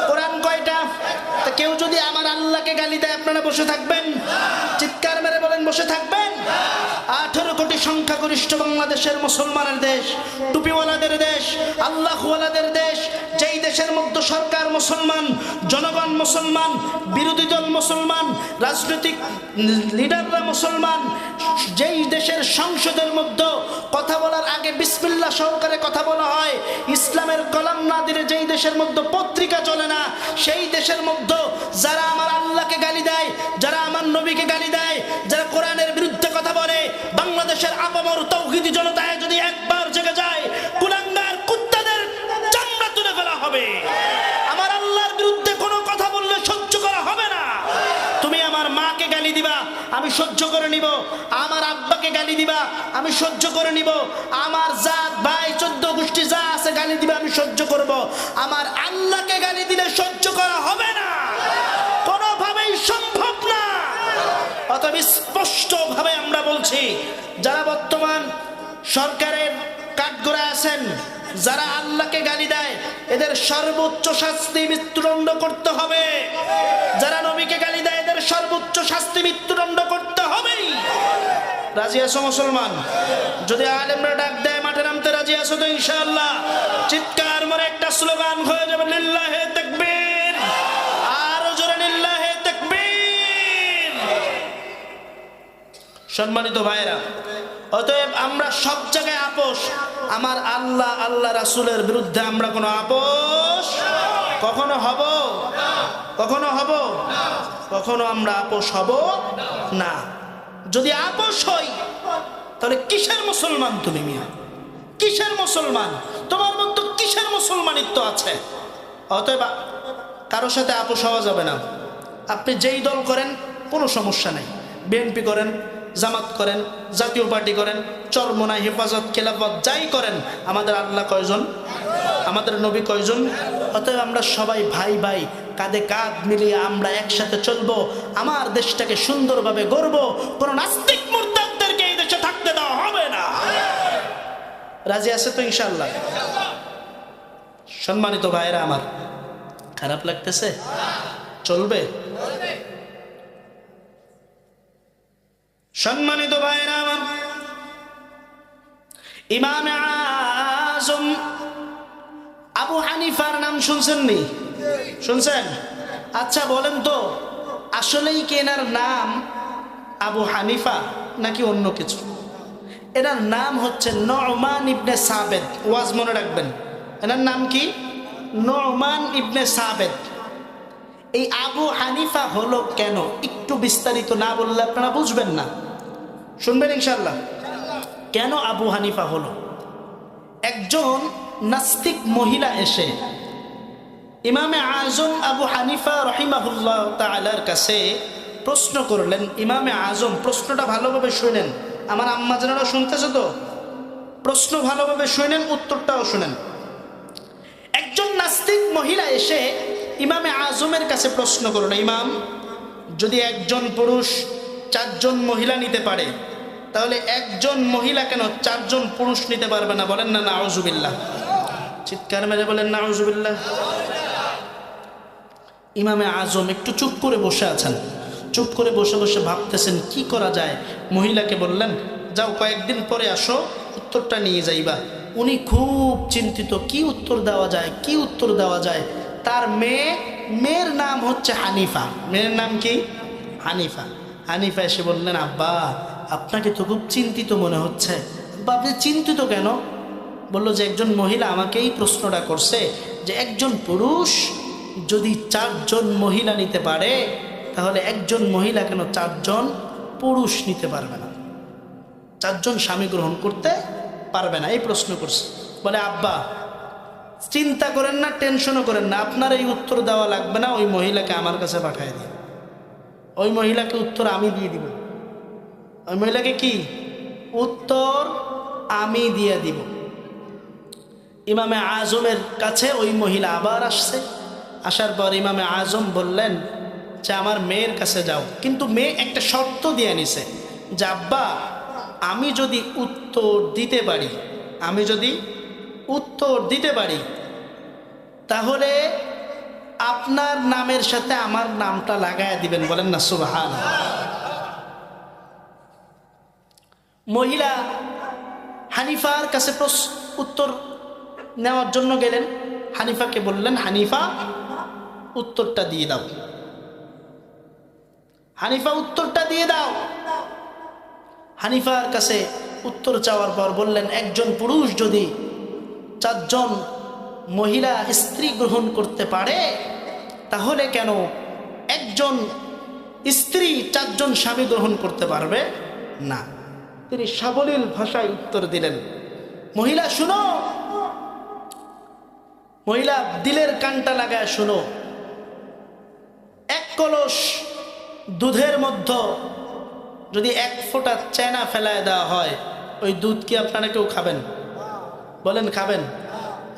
কোরআন কয়টা? তা কেউ যদি আমার আল্লাহকে গালি দেয় আপনারা বসে থাকবেন? চিৎকার মেরে বলেন বসে থাকবেন? 18 কোটি সংখ্যাগরিষ্ঠ বাংলাদেশের মুসলমানের দেশ, টুপিওয়ালাদের দেশ, আল্লাহওয়ালাদের দেশ, যেই দেশের মধ্যে সরকার মুসলমান, জনগণ মুসলমান, বিরোধী দল মুসলমান, রাজনৈতিক লিডাররা মুসলমান, যেই দেশের সংসদের মধ্যে কথা বলার আগে বিসমিল্লাহ সহকারে কথা বলা হয়, ইসলামের কলাম না দিলে যেই দেশের মধ্যে পত্রিকা চলে না, সেই দেশের মধ্যে যারা আমার আল্লাহকে গালি দেয়, যারা আমার নবীকে গালি দেয়, যারা কোরআনের বিরুদ্ধে কথা বলে, বাংলাদেশের আপামর তৌহিদি জনতায় যদি একবার জেগে যায়, কুলাঙ্গার কুত্তাদের চামড়া তুলে ফেলা হবে। আমার আল্লাহর বিরুদ্ধে কোনো কথা বললে সহ্য করা হবে না। তুমি আমার মাকে গালি দিবা, আমি সহ্য করে নিব। আমার আব্বাকে গালি দিবা, আমি সহ্য করে নিব। আমার জাত ভাই 14 গোষ্ঠী যা আছে গালি দিবা, আমি সহ্য করব। আমার আল্লাহকে গালি দিলে সহ্য করা হবে না, কোনোভাবেই সম্ভব না। অতএব স্পষ্টভাবে আমরা বলছি, যারা বর্তমান সরকারের কাঠগড়ায় আছেন, যারা আল্লাহকে গালি দেয়, এদের সর্বোচ্চ শাস্তি মৃত্যুদণ্ড করতে হবে। যারা নবীকে গালি দেয়, এদের সর্বোচ্চ শাস্তি মৃত্যুদণ্ড করতে হবেই। রাজি আছো মুসলমান? যদি আলেমরা ডাক দেয় মাঠে নামতে রাজি আছো তো ইনশাআল্লাহ? চিৎকার মারে একটা স্লোগান হয়ে যাবে, লিল্লাহি তাকবীর। আরো জোরে লিল্লাহি তাকবীর। সম্মানিত ভাইরা, অতএব আমরা সব জায়গায় আপোষ। আমার আল্লাহ আল্লাহ রাসূলের বিরুদ্ধে আমরা কোনো আপোষ কখনো হব? কখনো হব? কখনো আমরা আপোষ হব না। যদি আপোষ হই তাহলে কিসের মুসলমান তুমি? মিয়া কিসের মুসলমান? তোমার মধ্যে কিসের মুসলমানিত্ব আছে? অতএব কারোর সাথে আপোষ হওয়া যাবে না। আপনি যেই দল করেন কোনো সমস্যা নেই, বিএনপি করেন, জামাত করেন, জাতীয় পার্টি করেন, চরমোনাই, হেফাজত, খেলাফত, যাই করেন, আমাদের আল্লাহ কয়জন? আমাদের নবী কয়জন? অতএব আমরা সবাই ভাই ভাই, কাঁধে কাঁধ মিলিয়ে আমরা একসাথে চলবো, আমার দেশটাকে সুন্দরভাবে গড়বো। কোন নাস্তিক মুরতাদদেরকে এই দেশে থাকতে দেওয়া হবে না। রাজি আছে তো ইনশাআল্লাহ? সম্মানিত ভাইরা আমার, খারাপ লাগতেছে? চলবে? সম্মানিত ভাইরা আমার, ইমাম আজম আবু হানিফার নাম শুনছেন নি? শুনছেন? আচ্ছা বলেন তো, আসলেই কি এনার নাম আবু হানিফা নাকি অন্য কিছু? এনার নাম হচ্ছে নু'মান ইবনে সাবিত। ওয়াজ মনে রাখবেন, এনার নাম কি? নু'মান ইবনে সাবেত। এই আবু হানিফা হলো কেন, একটু বিস্তারিত না বললে আপনারা বুঝবেন না, শুনবেন ইনশাআল্লাহ। কেন আবু হানিফা হলো? একজন নাস্তিক মহিলা এসে ইমামে আজম আবু হানিফা রহিমাহুল্লাহ তাআলার কাছে প্রশ্ন করলেন। ইমামে আজম, প্রশ্নটা ভালোভাবে শুনেন, আমার আম্মা জানারা শুনতেছে তো, প্রশ্ন ভালোভাবে শুনেন, উত্তরটাও শুনেন। একজন নাস্তিক মহিলা এসে ইমামে আজমের কাছে প্রশ্ন করল, ইমাম, যদি একজন পুরুষ 4 জন মহিলা নিতে পারে, তাহলে একজন মহিলা কেন 4 জন পুরুষ নিতে পারবে না? বলেন না নাউজুবিল্লাহ, চিৎকার মেরে বলেন নাউজুবিল্লাহ। ইমামে আজম একটু চুপ করে বসে আছেন, চুপ করে বসে বসে ভাবতেছেন কি করা যায়। মহিলাকে বললেন, যাও কয়েকদিন পরে আসো, উত্তরটা নিয়ে যাইবা। উনি খুব চিন্তিত, কি উত্তর দেওয়া যায়, কি উত্তর দেওয়া যায়। তার মেয়ের নাম হচ্ছে হানিফা। মেয়ের নাম কি? হানিফা। হানিফা এসে বললেন, আব্বা, আপনাকে তো খুব চিন্তিত মনে হচ্ছে। আব্বা, আপনি চিন্তিত কেন? বলল যে একজন মহিলা আমাকে এই প্রশ্নটা করছে যে একজন পুরুষ যদি 4 জন মহিলা নিতে পারে, তাহলে একজন মহিলা কেন 4 জন পুরুষ নিতে পারবে না, 4 জন স্বামী গ্রহণ করতে পারবে না, এই প্রশ্ন করছে। বলে, আব্বা চিন্তা করেন না, টেনশনও করেন না, আপনার এই উত্তর দেওয়া লাগবে না, ওই মহিলাকে আমার কাছে পাঠিয়ে দিন, ওই মহিলাকে উত্তর আমি দিয়ে দিব। ওই মহিলাকে কি উত্তর আমি দিয়ে দিব। ইমামে আজমের কাছে ওই মহিলা আবার আসছে। আসার পর ইমামে আজম বললেন যে আমার মেয়ের কাছে যাও, কিন্তু মেয়ে একটা শর্ত দিয়ে নিছে যে আব্বা, আমি যদি উত্তর দিতে পারি, আমি যদি উত্তর দিতে পারি, তাহলে আপনার নামের সাথে আমার নামটা লাগায় দিবেন। বলেন না সুবহানাল্লাহ। মহিলা হানিফার কাছে উত্তর নেওয়ার জন্য গেলেন। হানিফাকে বললেন, হানিফা উত্তরটা দিয়ে দাও, হানিফা উত্তরটা দিয়ে দাও। হানিফার কাছে উত্তর চাওয়ার পর বললেন, একজন পুরুষ যদি 4 জন মহিলা স্ত্রী গ্রহণ করতে পারে, তাহলে কেন একজন স্ত্রী 4 জন স্বামী গ্রহণ করতে পারবে না? তিনি সাবলীল ভাষায় উত্তর দিলেন। মহিলা শুনো, মহিলা দিলের কানটা লাগায় শুনো, 1 কলস দুধের মধ্যে যদি 1 ফোঁটা চেনা ফেলায় দেওয়া হয়, ওই দুধ কি আপনারা কেউ খাবেন? বলেন খাবেন?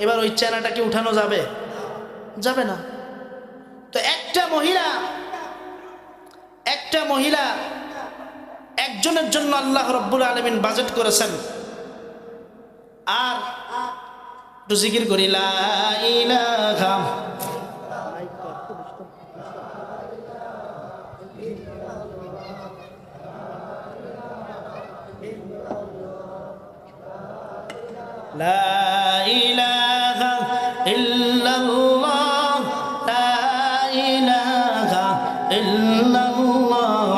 এবার ওই চেনাটা কি উঠানো যাবে? যাবে না। তো একটা মহিলা একজনের জন্য আল্লাহ রাব্বুল আলামিন বাজেট করেছেন। আর একটু জিকির করি, লা ইলাহা লা ইলাহা ইল্লাল্লাহ, লা ইলাহা ইল্লাল্লাহ,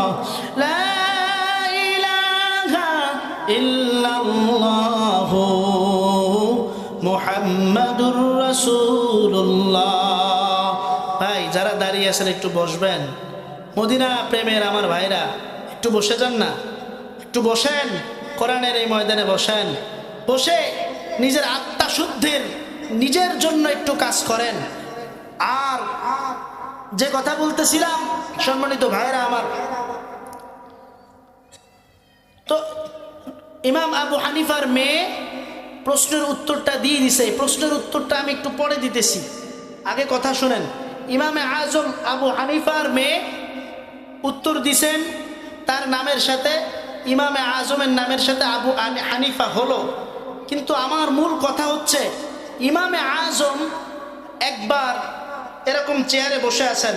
লা ইলাহা ইল্লাল্লাহ মুহাম্মাদুর রাসূলুল্লাহ। ভাই যারা দাঁড়িয়ে আছেন একটু বসবেন। মদিনা প্রেমের আমার ভাইরা একটু বসে যান না, একটু বসেন, কোরআনের এই ময়দানে বসেন। বসে নিজের আত্মা শুদ্ধির, নিজের জন্য একটু কাজ করেন। আর যে কথা বলতেছিলাম সম্মানিত ভাইরা আমার, তো ইমাম আবু হানিফার মেয়ে প্রশ্নের উত্তরটা দিয়ে দিছে। প্রশ্নের উত্তরটা আমি একটু পরে দিতেছি, আগে কথা শুনেন। ইমামে আজম আবু হানিফার মেয়ে উত্তর দিছেন, তার নামের সাথে ইমামে আজমের নামের সাথে আবু হানিফা হলো। কিন্তু আমার মূল কথা হচ্ছে, ইমামে আজম একবার এরকম চেয়ারে বসে আছেন,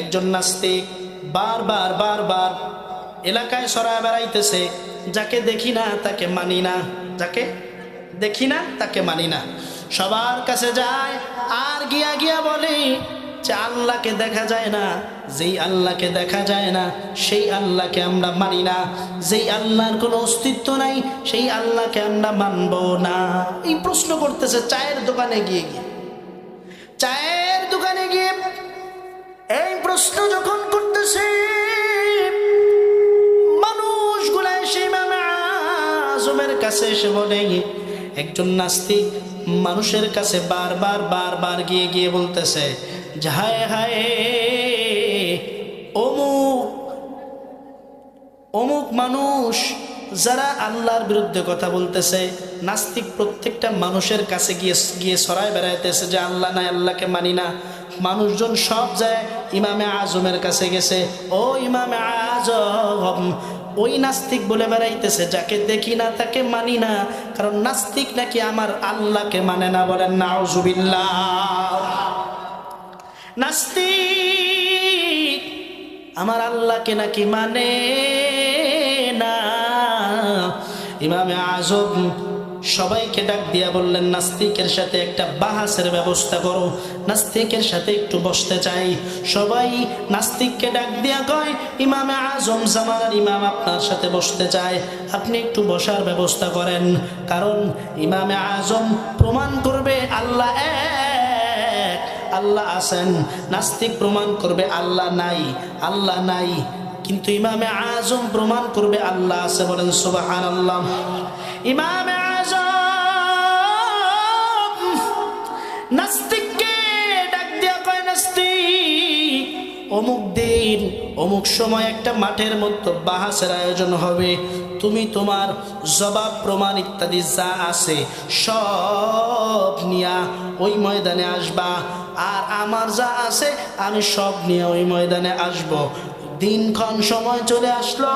একজন নাস্তিক বারবার এলাকায় সরায় বেড়াইতেছে, যাকে দেখি না তাকে মানি না, যাকে দেখি না তাকে মানি না। সবার কাছে যায় আর গিয়া বলে, যে আল্লাহকে দেখা যায় না, যেই আল্লাহকে দেখা যায় না সেই আল্লাহকে আমরা মানি না, যেই আল্লাহর কোনো অস্তিত্ব নাই সেই আল্লাহকে আমরা মানব না। এই প্রশ্ন করতেছে চায়ের দোকানে গিয়ে চায়ের দোকানে গিয়ে এই প্রশ্ন যখন করতেছে, মানুষগুলা এসে ইমামে আজমের কাছে এসে বলে, একজন নাস্তিক মানুষের কাছে বারবার গিয়ে বলতেছে যে হায় হায় অমুক মানুষ যারা আল্লাহর বিরুদ্ধে কথা বলতেছে। নাস্তিক প্রত্যেকটা মানুষের কাছে গিয়ে ছড়ায় বেড়াইতেছে যে আল্লাহ নাই, আল্লাহকে মানি না। মানুষজন সব যায় ইমামে আজমের কাছে গেছে। ও ইমামে আজম, ওই নাস্তিক বলে বেড়াইতেছে যাকে দেখি না তাকে মানি না, কারণ নাস্তিক নাকি আমার আল্লাহকে মানে না। বলেন নাউজুবিল্লাহ। নাস্তিক আমার আল্লাহকে নাকি মানে না। ইমামে আজম সবাইকে ডাক দিয়া বললেন, নাস্তিকের সাথে একটা বাহাসের ব্যবস্থা করো, নাস্তিকের সাথে একটু বসতে চাই। সবাই নাস্তিককে ডাক দিয়া কয়, ইমামে আজম জামানার ইমাম আপনার সাথে বসতে চায়, আপনি একটু বসার ব্যবস্থা করেন। কারণ ইমামে আজম প্রমাণ করবে আল্লাহ এক, আল্লাহ আছেন। নাস্তিক প্রমাণ করবে আল্লাহ নাই, কিন্তু ইমামে আজম প্রমাণ করবে আল্লাহ আছে। বলেন সুবহানাল্লাহ। ইমামে আজম নাস্তিককে ডাক দিয়া কয়, নাস্তিক অমুক দিন অমুক সময় একটা মাঠের মধ্যে বাহাসের আয়োজন হবে, তুমি তোমার জবাব প্রমাণ ইত্যাদি যা আছে সব নিয়া ওই ময়দানে আসবা, আর আমার যা আছে আমি সব নিয়ে ওই ময়দানে আসব। দিনক্ষণ সময় চলে আসলো,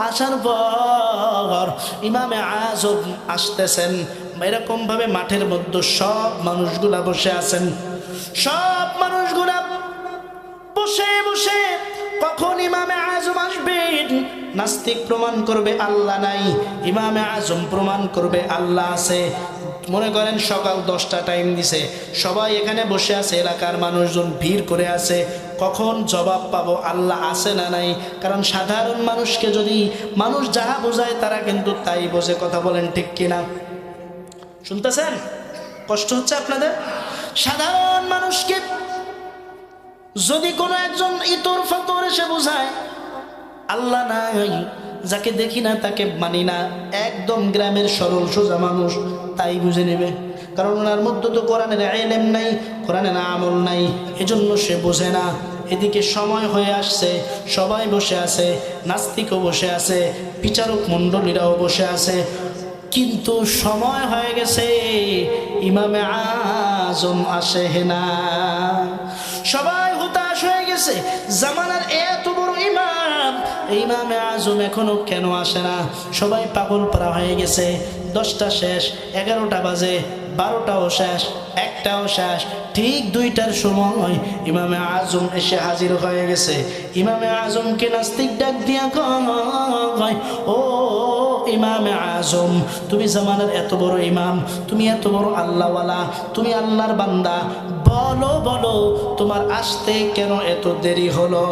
আসার পর ইমামে আজম আসতেছেন। এরকম ভাবে মাঠের মধ্যে সব মানুষগুলা বসে আছেন। সব মানুষগুলা বসে বসে কখন ইমামে আজম আসবেন? নাস্তিক প্রমাণ করবে আল্লাহ নাই, ইমামে আজম প্রমাণ করবে আল্লাহ আছে। মনে করেন সকাল 10টা টাইম দিছে, সবাই এখানে বসে আছে, এলাকার মানুষজন ভিড় করে আছে, কখন জবাব পাবো আল্লাহ আছে না নাই? কারণ সাধারণ মানুষকে যদি মানুষ যাহা বোঝায় তারা কিন্তু তাই বোঝে। কথা বলেন ঠিক কিনা? শুনতেছেন? কষ্ট হচ্ছে আপনাদের? সাধারণ মানুষকে যদি কোনো একজন ইতর ফতর এসে বোঝায় আল্লাহ নাই, যাকে দেখি না তাকে মানি না, একদম গ্রামের সরল সোজা মানুষ তাই বুঝে নেবে। কারণ ওনার মধ্যে তো কোরআনের ইলম নাই, কোরআনের আমল নাই, এজন্য সে বোঝে না। এদিকে সময় হয়ে আসছে, সবাই বসে আছে, নাস্তিকও বসে আছে, বিচারক মণ্ডলীরাও বসে আছে, কিন্তু সময় হয়ে গেছে, ইমামে আজম আসে না। সবাই হতাশ হয়ে গেছে, জামানার এত বড় ইমাম, ইমামে আজম এখনো কেন আসে না? সবাই পাগল পারা হয়ে গেছে। 10টা শেষ, 11টা বাজে, 12টাও শেষ, 1টাও শেষ, ঠিক 2টার সময় ইমামে আজম এসে হাজির হয়ে গেছে। ইমামে আজমকে নাস্তিক ডাক দিয়া কয়, ও ইমামে আজম, তুমি জামানার এত বড় ইমাম, তুমি এত বড় আল্লাহওয়ালা, তুমি আল্লাহর বান্দা, বলো বলো তোমার আসতে কেন এত দেরি হলো?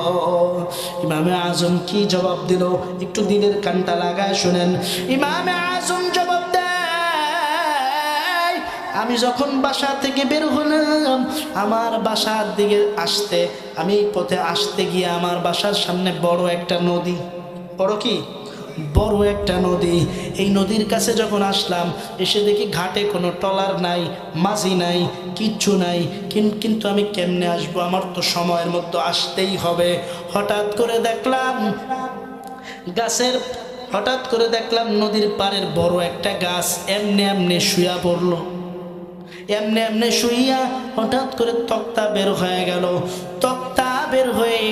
ইমামে আজম কি জবাব দিল? একটু দিলের কানটা লাগায় শুনেন। ইমামে আজম জবাব দেয়, আমি যখন বাসা থেকে বের হলাম, আমার বাসার দিকে আসতে, আমি পথে আসতে গিয়ে আমার বাসার সামনে বড় একটা নদী। বড় কি? বড় একটা নদী। এই নদীর কাছে যখন আসলাম, এসে দেখি ঘাটে কোনো ট্রলার নাই, মাঝি নাই, কিচ্ছু নাই। কিন্তু আমি কেমনে আসবো? আমার তো সময়ের মধ্যে আসতেই হবে। হঠাৎ করে দেখলাম নদীর পাড়ের বড় একটা গাছ এমনি শুয়া পড়লো। এমনি শুইয়া হঠাৎ করে তক্তা বের হয়ে গেল। তক্তা বের হয়ে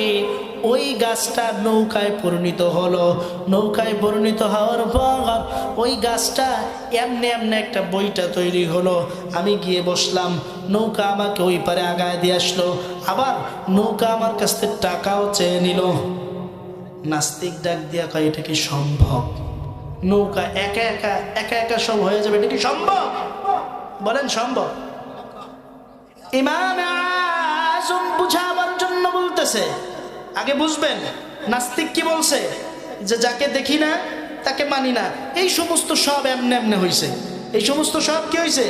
ওই গাছটা নৌকায় পরিণত হলো। নৌকায় পরিণত হওয়ার পর ওই গাছটা এমনি একটা বইটা তৈরি হলো। আমি গিয়ে বসলাম, নৌকা আমাকে ওই পারে আগায় দিয়ে আসলো, আবার নৌকা আমার কাছ থেকে টাকাও চেয়ে নিল। নাস্তিক ডাক দিয়া কয়, এটা কি সম্ভব? নৌকা একা একা সব হয়ে যাবে, এটা কি সম্ভব? বলেন সম্ভব? ইমাম আজম বুঝাবার জন্য বলতেছে। আগে বুঝবেন নাস্তিক কি বলছে, যে যাকে দেখি না তাকে মানি না, এই সমস্ত সব এমনে এমনে হয়েছে, এই সমস্ত সব কি হয়েছে,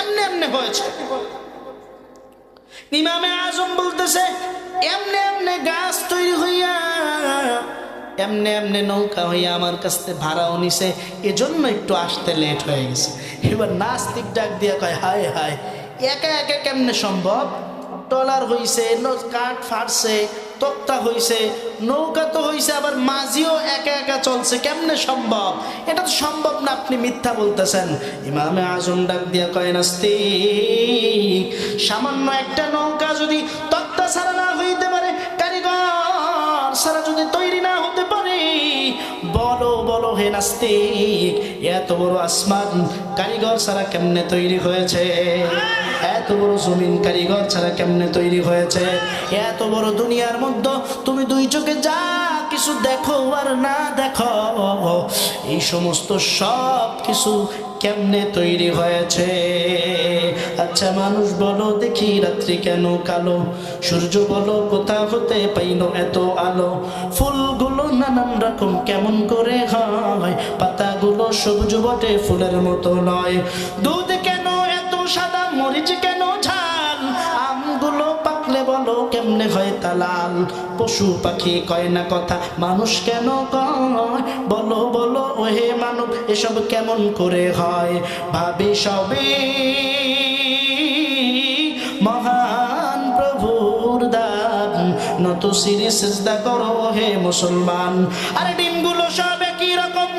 এমনে এমনে হয়েছে। ইমামে আজম বলতেছে এমনে এমনে গাছ তৈরি হইয়া এমনে এমনে নৌকা হইয়া আমার কাছ থেকে ভাড়াও নিছে, এজন্য একটু আসতে লেট হয়ে গেছে। এবার নাস্তিক ডাক দিয়া কয় হায় হায়, একা একা কেমনে সম্ভব? টলার হইছে, কাঠ ফাটছে, তক্তা হইছে, নৌকা তো হইছে, আবার মাঝিও একা একা চলছে, কেমনে সম্ভব? এটা তো সম্ভব না, আপনি মিথ্যা বলতেছেন। ইমামে আজম ডাক দিয়া কয় নাস্তিক, সামান্য একটা নৌকা যদি তক্তা ছাড়া না হইতে পারে, কারিগর ছাড়া যদি তৈরি না হতে পারে, বলো বলো হে নাস্তিক, এত বড় আসমান কারিগর ছাড়া কেমনে তৈরি হয়েছে? এত বড় জমিন কারিগর ছাড়া কেমনে তৈরি হয়েছে? এত বড় দুনিয়ার মধ্যে তুমি দুই চোখে যা কিছু দেখো আর না দেখো, এই সমস্ত সব কিছু কেমনে তৈরি হয়েছে? আচ্ছা মানুষ বলো দেখি, রাত্রি কেন কালো? সূর্য বলো কোথা হতে পাইল এত আলো? ফুলগুলো নানান রকম কেমন করে হয়? পাতাগুলো সবুজ বটে ফুলের মতো নয়। দুধ কেন এত সাদা, মরিচ কেন ঝাল? আমগুলো পাকলে বলো কেমনে হয় তা লাল? পশু পাখি কয় না কথা, মানুষ কেন কয়? বলো বলো ওহে মানব, এসব কেমন করে হয়? ভাবি সবে মহান প্রভুর দান, নত শিরে সিজদা করো হে মুসলমান। আরে ডিমগুলো সব একই রকম,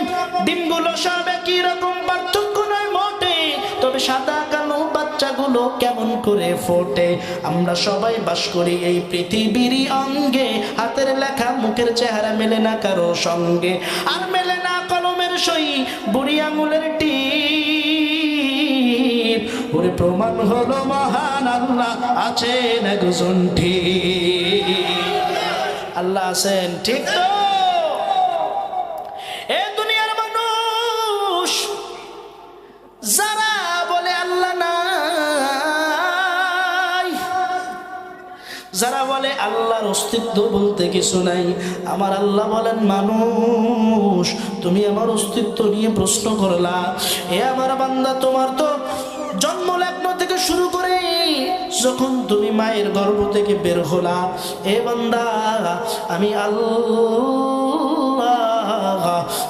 ডিমগুলো সব একই রকম, পার্থক্য নয় মোটে, তবে সাদা কালো বাচ্চাগুলো কেমন করে ফোটে? আমরা সবাই বাস করি এই পৃথিবীর অঙ্গে, হাতের লেখা মুখের চেহারা মেলে না কারো সঙ্গে, আর মেলে না কলমের সই, বুড়ি আঙুলের টিপ। ওরে প্রমাণ হলো মহান আল্লাহ আছেন একজন ঠিক, আল্লাহ আছেন ঠিক তো? এ দুনিয়ার মানুষ যারা বলে আল্লাহ নাই, যারা বলে আল্লাহর অস্তিত্ব বলতে কিছু নাই, আমার আল্লাহ বলেন মানুষ তুমি আমার অস্তিত্ব নিয়ে প্রশ্ন করলা, এ আমার বান্দা তোমার তো জন্ম লগ্ন থেকে শুরু করে যখন তুমি মায়ের গর্ভ থেকে বের হলা, এ বান্দা আমি আল্লাহ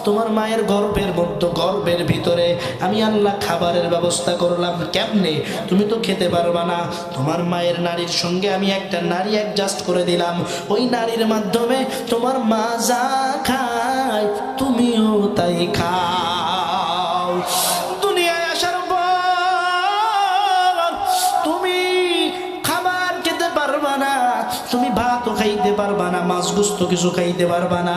তোমার মায়ের গর্ভের মধ্যে, গর্ভের ভিতরে আমি আল্লাহ খাবারের ব্যবস্থা করলাম। কেমনে? তুমি তো খেতে পারবা না, তোমার মায়ের নারীর সঙ্গে আমি একটা নারী অ্যাডজাস্ট করে দিলাম, ওই নারীর মাধ্যমে তোমার মা যা খায় তুমিও তাই খাও। দুনিয়ায় আসার পর তুমি খাবার খেতে পারবা না, তুমি ভাতও খাইতে পারবা না, মাছ গোস্ত কিছু খাইতে পারবা না,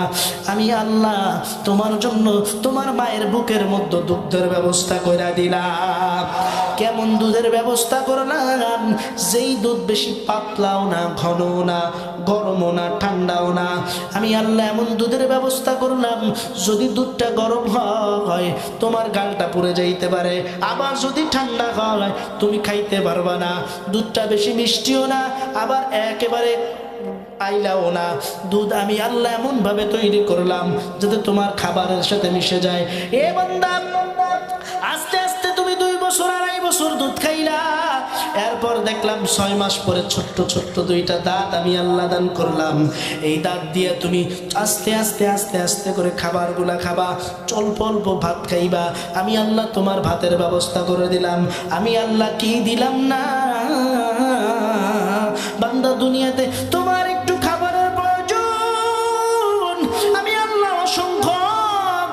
আমি আল্লাহ তোমার জন্য তোমার মায়ের বুকের মধ্যে দুধের ব্যবস্থা করে দিলাম। কেমন দুধের ব্যবস্থা করলাম? যেই দুধ বেশি পাতলাও না, ঘনও না, গরমও না, ঠান্ডাও না, আমি আল্লাহ এমন দুধের ব্যবস্থা করলাম, যদি দুধটা গরম হয় তোমার গালটা পুড়ে যাইতে পারে, আবার যদি ঠান্ডা হয় তুমি খাইতে পারবা না। দুধটা বেশি মিষ্টিও না, আবার একেবারে আইলাও না। দুধ আমি আল্লাহ এমন ভাবে তৈরি করলাম যাতে তোমার খাবারের সাথে মিশে যায়। এ বান্দা আস্তে আস্তে তুমি 2 বছর 2.5 বছর দুধ খাইলা, এরপর দেখলাম 6 মাস পরে ছোট্ট ছোট্ট 2টা দাঁত আমি আল্লাহ দান করলাম। এই দাঁত দিয়ে তুমি আস্তে আস্তে আস্তে আস্তে করে খাবারগুলা খাবা, অল্প অল্প ভাত খাইবা, আমি আল্লাহ তোমার ভাতের ব্যবস্থা করে দিলাম। আমি আল্লাহ কি দিলাম না? বান্দা দুনিয়াতে তোমার একটু খাবারের প্রয়োজন, আমি আল্লাহ অসংখ্য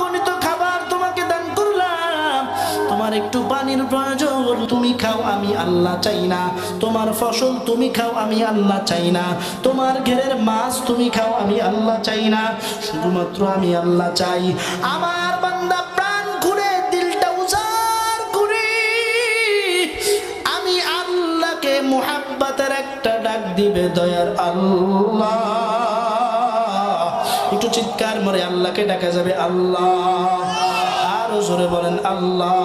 গণিত খাবার তোমাকে দান করলাম। তোমার একটু পানির প্রয়োজন, তুমি খাও, আমি আল্লাহ চাই না। তোমার ফসল তুমি খাও, আমি আল্লাহ চাই না। তোমার ঘেরের মাছ তুমি খাও, আমি আল্লাহ চাই না, শুধুমাত্র আমি আল্লাহ চাই। আমার বান্দা প্রাণ খুলে দিলটা উজাড় করে আমি আল্লাহকে মুহাব্বতের একটা ডাক দিবে, দয়ার আল্লাহ। একটু চিৎকার মরে আল্লাহকে ডাকা যাবে, আল্লাহ। আরো জোরে বলেন আল্লাহ।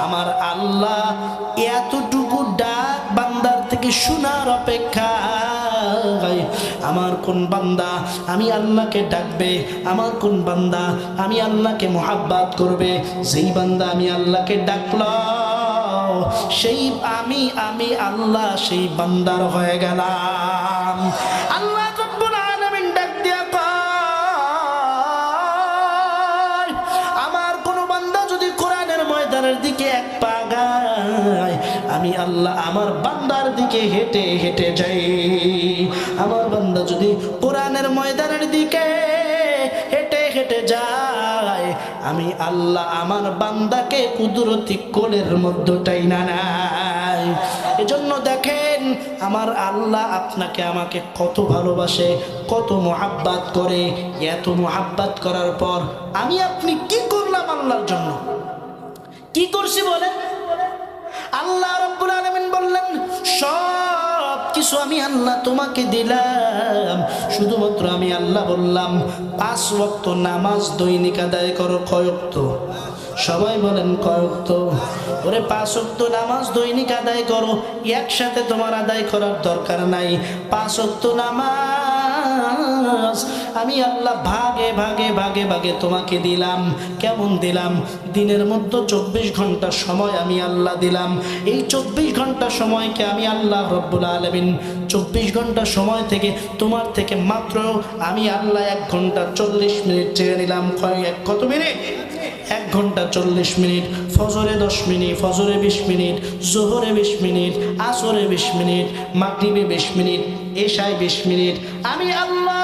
আমার আল্লাহ এতটুকু ডাক বান্দার থেকে থেকে শোনার অপেক্ষায়। আমার কোন বান্দা আমি আল্লাহকে ডাকবে, আমার কোন বান্দা আমি আল্লাহকে মোহাব্বত করবে। যেই বান্দা আমি আল্লাহকে ডাকলো, সেই আমি আল্লাহ সেই বান্দার হয়ে গেলাম। আল্লাহ রাব্বুল আলামিন ডাক দিয়া কয়, আমার কোন বান্দা যদি কোরআনের ময়দানের দিকে এক পা গায়, আমি আল্লাহ আমার বান্দার দিকে হেঁটে হেঁটে যাই। আমার বান্দা যদি কোরআনের ময়দানের দিকে হেঁটে হেঁটে যায়, আমি আল্লাহ আমার বান্দাকে কুদরতি কোলের মধ্যে টাইনা নাই। এজন্য দেখেন আমার আল্লাহ আপনাকে আমাকে কত ভালোবাসে, কত মোহাব্বত করে। এত মোহাব্বত করার পর আমি আপনি কি করলাম আল্লাহর জন্য? কি করছি বলেন? আল্লাহ রাব্বুল আলামিন বললেন, সব কিছু আমি আল্লাহ তোমাকে দিলাম, শুধুমাত্র আমি আল্লাহ বললাম 5 ওয়াক্ত নামাজ দৈনিক আদায় করো। কয় ওয়াক্ত? সবাই বলেন কয় ওয়াক্ত? ওরে 5 ওয়াক্ত নামাজ দৈনিক আদায় করো। একসাথে তোমার আদায় করার দরকার নাই। 5 ওয়াক্ত নামাজ আমি আল্লাহ ভাগে ভাগে ভাগে ভাগে তোমাকে দিলাম। কেমন দিলাম? দিনের মধ্যে 24 ঘন্টা সময় আমি আল্লাহ দিলাম। এই 24 ঘন্টা সময়কে আমি আল্লাহ রব্বুল আলামিন 24 ঘন্টা সময় থেকে তোমার থেকে মাত্র আমি আল্লাহ 1 ঘন্টা 40 মিনিট চেয়ে নিলাম। কত মিনিট? 1 ঘন্টা 40 মিনিট। ফজরে 10 মিনিট, ফজরে 20 মিনিট, জোহরে 20 মিনিট, আসরে 20 মিনিট, মাগরিবে 20 মিনিট, এশায় 20 মিনিট। আমি আল্লাহ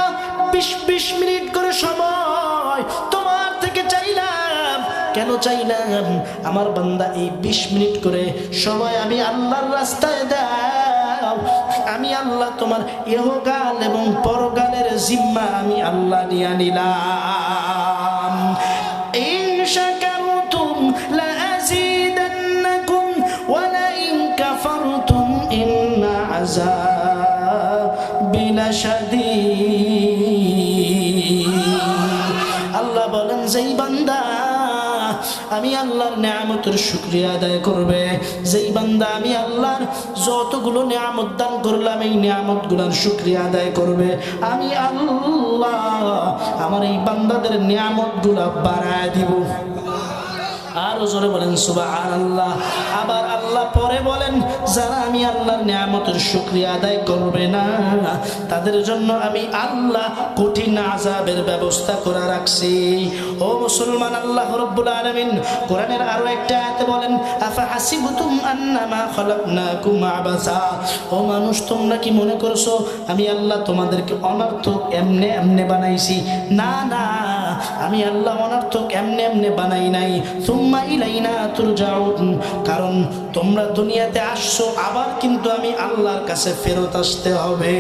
20 মিনিট করে সময় তোমার থেকে চাইলাম। কেন চাইলাম? আমার বান্দা এই 20 মিনিট করে সময় আমি আল্লাহর রাস্তায় দাও। আমি আল্লাহ তোমার ইহকাল এবং পরকালের জিম্মা আমি আল্লাহ নিয়ে নিলাম। ইন শাকারতুম লাযীদান্নাকুম ওয়া লাইন কাফারতুম ইন্না আযাবি লাশাদীদ। আল্লাহ বলেন, যেই বান্দা আমি আল্লাহর নিয়ামতের শুকরিয়া আদায় করবে, যেই বান্দা আমি আল্লাহর যতগুলো নিয়ামত দান করলাম এই নিয়ামতগুলোর শুকরিয়া আদায় করবে, আমি আল্লাহ আমার এই বান্দাদের নিয়ামতগুলো বাড়ায় দিব। আরো জোরে বলেন সুবহানাল্লাহ। আবার আল্লাহ পরে বলেন, যারা আমি আল্লাহর নিয়ামতের শুকরিয়া আদায় করবে না তাদের জন্য আমি আল্লাহ কঠিন আযাবের ব্যবস্থা করে রাখছি। ও মুসলমান, আল্লাহ রাব্বুল আলামিন কোরআনের আরো একটা আয়াতে বলেন, আফা হাসিবতুম আন্নামা খালাকনাকুম আবাসা। ও মানুষ, তোমরা কি মনে করছো আমি আল্লাহ তোমাদেরকে অনর্থক এমনে এমনে বানাইছি? না না, আমি আল্লাহ অনর্থক এমনে এমনে বানাই নাই। সুম্মা ইলাইনা তুরজাউন, কারণ তোমরা দুনিয়াতে আসছো, আবার কিন্তু আমি আল্লাহর কাছে ফেরত আসতে হবে।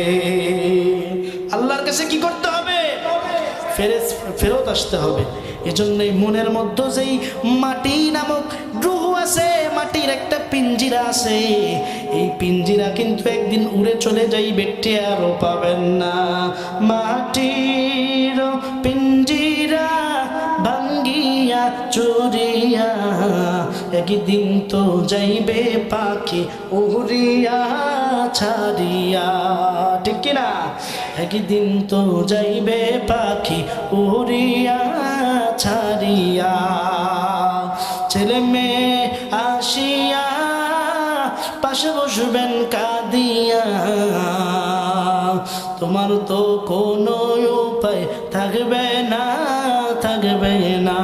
আল্লাহর কাছে কি করতে হবে? ফেরত আসতে হবে। এজন্যই মনের মধ্যে যেই মাটি নামক রূহ আছে, মাটির একটা পিঞ্জিরা আছে, এই পিঞ্জিরা কিন্তু একদিন উড়ে চলে যাইবে, টেরও পাবেন না। মাটির পিঞ্জিরা ভাঙ্গিয়া চুরিয়া একদিন তো যাইবে পাখি উড়িয়া ছাড়িয়া, ঠিক কিনা? একদিন তো যাইবে পাখি উড়িয়া ছাড়িয়া। ছেলে মেয়ে আসিয়া পাশে বসবেন কাঁদিয়া, তোমার তো কোনো উপায় থাকবে না, থাকবে না।